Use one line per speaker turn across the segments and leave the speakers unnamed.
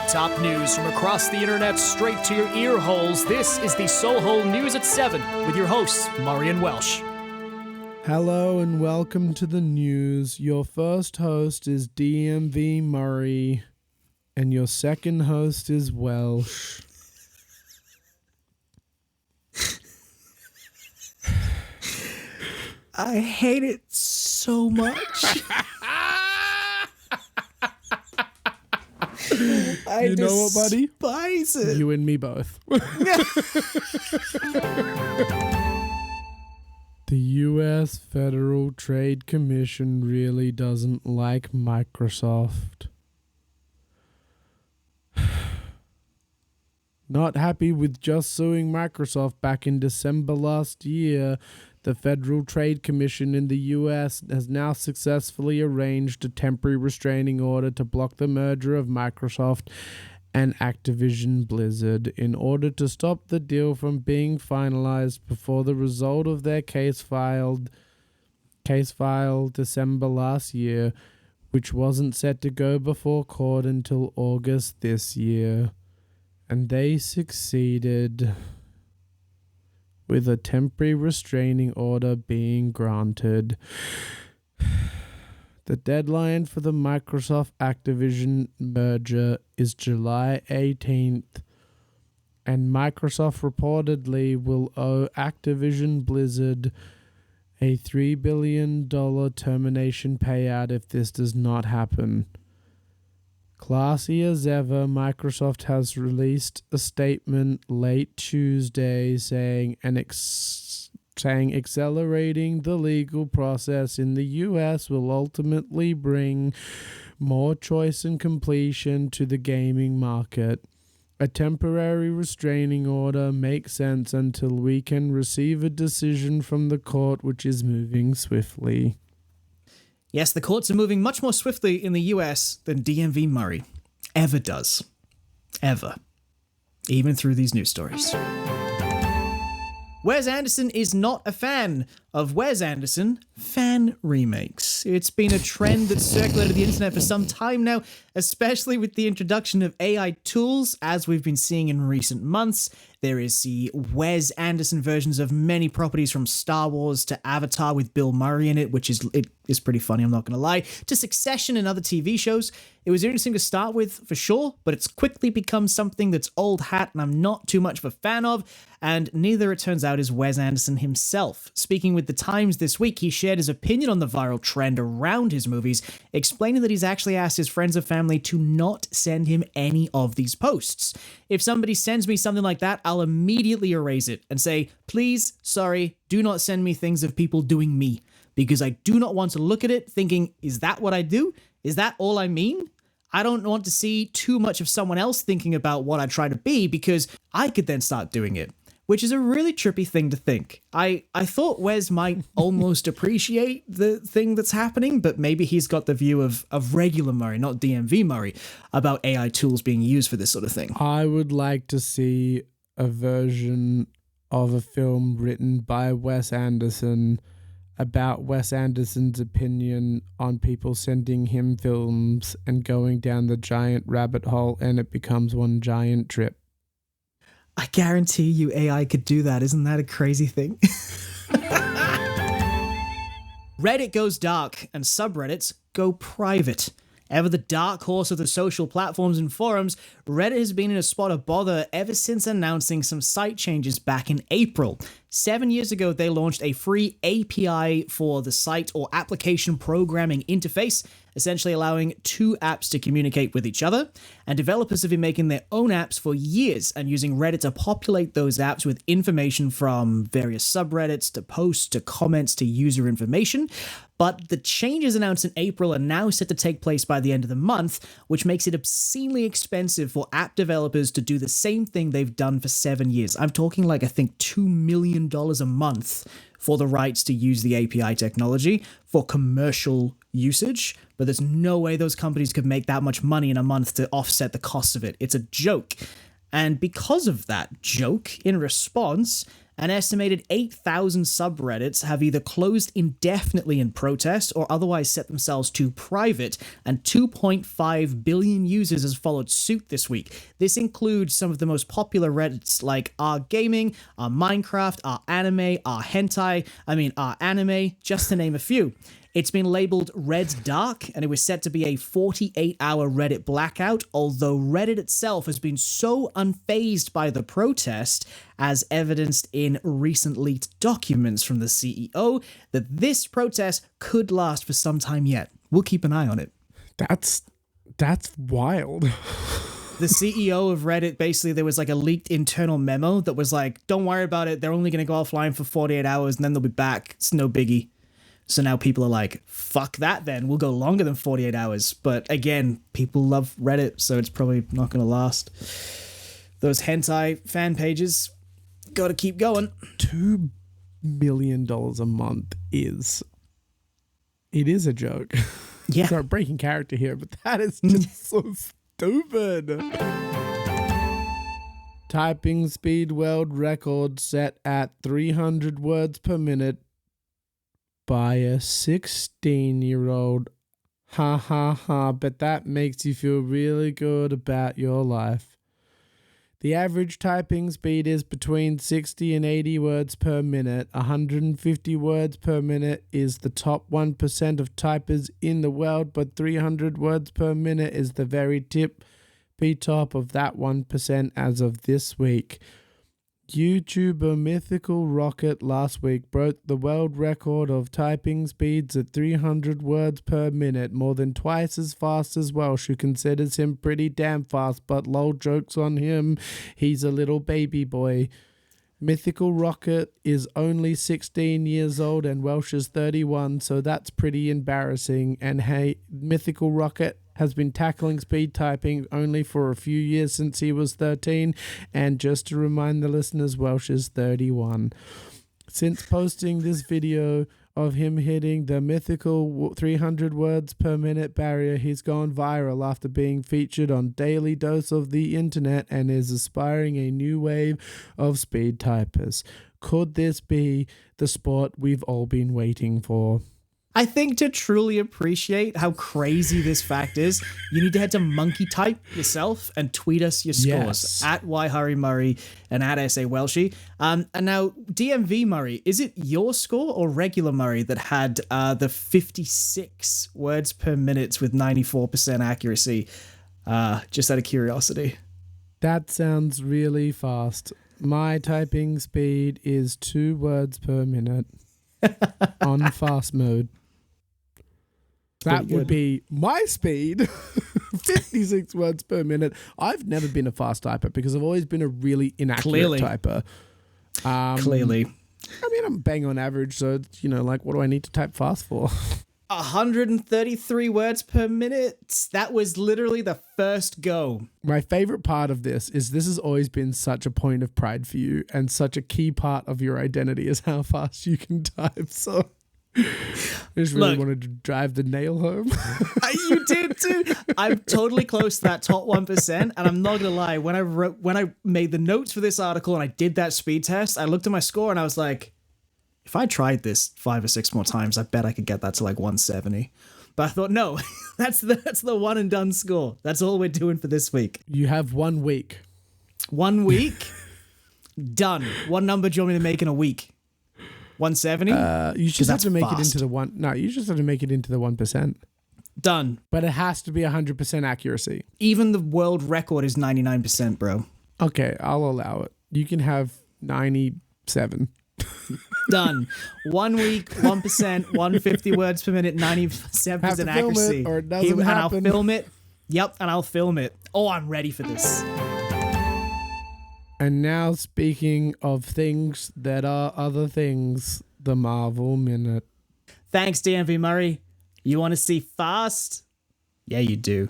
Top news from across the internet straight to your ear holes. This is the SoulHole News at 7 with your hosts, Murray and Welsh.
Hello and welcome to the news. Your first host is DMV Murray and your second host is Welsh.
I hate it so much.
You know what, buddy?
Despise it.
You and me both. The U.S. Federal Trade Commission really doesn't like Microsoft. Not happy with just suing Microsoft back in December last year, the Federal Trade Commission in the U.S. has now successfully arranged a temporary restraining order to block the merger of Microsoft and Activision Blizzard in order to stop the deal from being finalized before the result of their case filed December last year, which wasn't set to go before court until August this year. And they succeeded, with a temporary restraining order being granted. The deadline for the Microsoft-Activision merger is July 18th, and Microsoft reportedly will owe Activision Blizzard a $3 billion termination payout if this does not happen. Classy as ever, Microsoft has released a statement late Tuesday saying accelerating the legal process in the US will ultimately bring more choice and completion to the gaming market. A temporary restraining order makes sense until we can receive a decision from the court, which is moving swiftly.
Yes, the courts are moving much more swiftly in the US than DMV Murray ever does. Ever. Even through these news stories. Wes Anderson is not a fan of Wes Anderson fan remakes. It's been a trend that's circulated the internet for some time now, especially with the introduction of AI tools, as we've been seeing in recent months. There is the Wes Anderson versions of many properties, from Star Wars to Avatar with Bill Murray in it, which is pretty funny, I'm not going to lie, to Succession and other TV shows. It was interesting to start with, for sure, but it's quickly become something that's old hat and I'm not too much of a fan of, and neither, it turns out, is Wes Anderson himself. Speaking with The Times this week, he shared his opinion on the viral trend around his movies, explaining that he's actually asked his friends and family to not send him any of these posts. If somebody sends me something like that, I'll immediately erase it and say, please, sorry, do not send me things of people doing me, because I do not want to look at it thinking, is that what I do? Is that all I mean? I don't want to see too much of someone else thinking about what I try to be, because I could then start doing it, which is a really trippy thing to think. I thought Wes might almost appreciate the thing that's happening, but maybe he's got the view of regular Murray, not DMV Murray, about AI tools being used for this sort of thing.
I would like to see a version of a film written by Wes Anderson about Wes Anderson's opinion on people sending him films and going down the giant rabbit hole, and it becomes one giant trip.
I guarantee you AI could do that. Isn't that a crazy thing? Reddit goes dark and subreddits go private. Ever the dark horse of the social platforms and forums, Reddit has been in a spot of bother ever since announcing some site changes back in April. 7 years ago, they launched a free API for the site, or application programming interface, essentially allowing two apps to communicate with each other. And developers have been making their own apps for years and using Reddit to populate those apps with information from various subreddits to posts to comments to user information. But the changes announced in April are now set to take place by the end of the month, which makes it obscenely expensive for app developers to do the same thing they've done for 7 years. I'm talking like, I think, $2 million a month for the rights to use the API technology for commercial usage, but there's no way those companies could make that much money in a month to offset the cost of it. It's a joke. And because of that joke, in response, An estimated 8,000 subreddits have either closed indefinitely in protest or otherwise set themselves to private, and 2.5 billion users has followed suit this week. This includes some of the most popular Reddits like our gaming, our Minecraft, our anime, our hentai, our anime, just to name a few. It's been labeled Reddark, and it was set to be a 48-hour Reddit blackout, although Reddit itself has been so unfazed by the protest, as evidenced in recent leaked documents from the CEO, that this protest could last for some time yet. We'll keep an eye on it.
That's wild.
The CEO of Reddit, basically, there was like a leaked internal memo that was like, don't worry about it, they're only going to go offline for 48 hours, and then they'll be back. It's no biggie. So now people are like, fuck that then, we'll go longer than 48 hours. But again, people love Reddit, so it's probably not going to last. Those hentai fan pages, gotta keep going.
$2 million a month is a joke.
Yeah.
Sorry, breaking character here, but that is just so stupid. Typing speed world record set at 300 words per minute by a 16-year-old. Ha ha ha, but that makes you feel really good about your life. The average typing speed is between 60 and 80 words per minute. 150 words per minute is the top 1% of typers in the world, but 300 words per minute is the very tippy top of that 1% as of this week. YouTuber Mythical Rocket last week broke the world record of typing speeds at 300 words per minute, more than twice as fast as Welsh, who considers him pretty damn fast, but lol, jokes on him, he's a little baby boy. Mythical Rocket is only 16 years old and Welsh is 31, so that's pretty embarrassing. And hey, Mythical Rocket has been tackling speed typing only for a few years since he was 13, and just to remind the listeners, Welsh is 31. Since posting this video of him hitting the mythical 300 words per minute barrier, he's gone viral after being featured on Daily Dose of the Internet and is aspiring a new wave of speed typers. Could this be the sport we've all been waiting for?
I think to truly appreciate how crazy this fact is, you need to head to Monkey Type yourself and tweet us your scores at YHurryMurray and at SAWelshie. And now, DMV Murray, is it your score or regular Murray that had the 56 words per minute with 94% accuracy? Just out of curiosity.
That sounds really fast. My typing speed is 2 words per minute on fast mode. That would be my speed, 56 words per minute. I've never been a fast typer because I've always been a really inaccurate typer.
Clearly.
I mean, I'm bang on average, so, what do I need to type fast for?
133 words per minute. That was literally the first go.
My favorite part of this has always been such a point of pride for you and such a key part of your identity is how fast you can type, so... I just really wanted to drive the nail home.
You did too. I'm totally close to that top 1%, and I'm not gonna lie. When I made the notes for this article and I did that speed test, I looked at my score and I was like, if I tried this 5 or 6 more times, I bet I could get that to like 170. But I thought, no, that's the one and done score. That's all we're doing for this week.
You have 1 week.
1 week, done. What number do you want me to make in a week? 170?
You just have to make it into the one. No, you just have to make it into the 1%.
Done.
But it has to be 100% accuracy.
Even the world record is 99%, bro.
Okay, I'll allow it. You can have 97.
Done. 1 week, 1%, 150 words per minute, 97% accuracy.
Or it doesn't happen.
And I'll film it. Yep, and I'll film it. Oh, I'm ready for this.
And now, speaking of things that are other things, the Marvel Minute.
Thanks, DMV Murray. You want to see fast? Yeah, you do.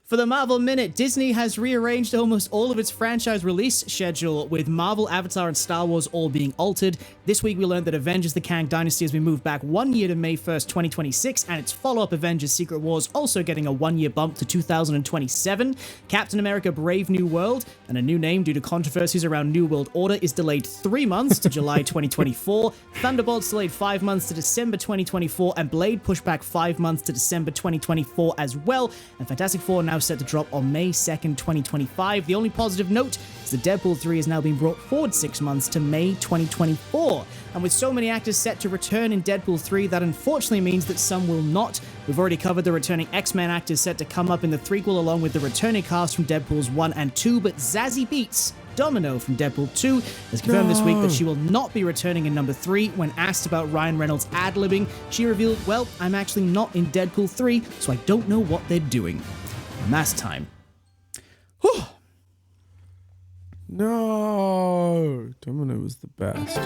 For For the Marvel Minute, Disney has rearranged almost all of its franchise release schedule, with Marvel, Avatar, and Star Wars all being altered. This week we learned that Avengers: The Kang Dynasty has been moved back 1 year to May 1st, 2026, and its follow-up Avengers: Secret Wars also getting a 1-year bump to 2027. Captain America: Brave New World, and a new name due to controversies around New World Order, is delayed 3 months to July 2024. Thunderbolts delayed 5 months to December 2024, and Blade pushed back 5 months to December 2024 as well. And Fantastic Four now set to drop on May 2nd, 2025. The only positive note is that Deadpool 3 is now being brought forward 6 months to May 2024. And with so many actors set to return in Deadpool 3, that unfortunately means that some will not. We've already covered the returning X-Men actors set to come up in the threequel, along with the returning cast from Deadpools 1 and 2, but Zazie Beetz, Domino from Deadpool 2, has confirmed this week that she will not be returning in number 3. When asked about Ryan Reynolds ad-libbing, she revealed, "Well, I'm actually not in Deadpool 3, so I don't know what they're doing." And that's time. Whew.
No, Domino was the best.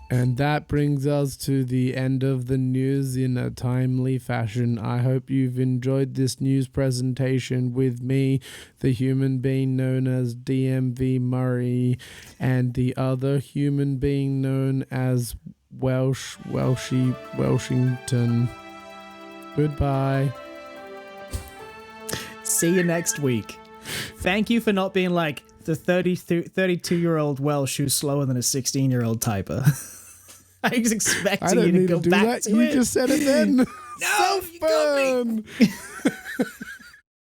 And that brings us to the end of the news in a timely fashion. I hope you've enjoyed this news presentation with me, the human being known as DMV Murray, and the other human being known as Wellshington. Goodbye.
See you next week. Thank you for not being like the 32-year-old Welsh who's slower than a 16-year-old typer. I was expecting you to go back to it.
You just said it then.
No, you got me.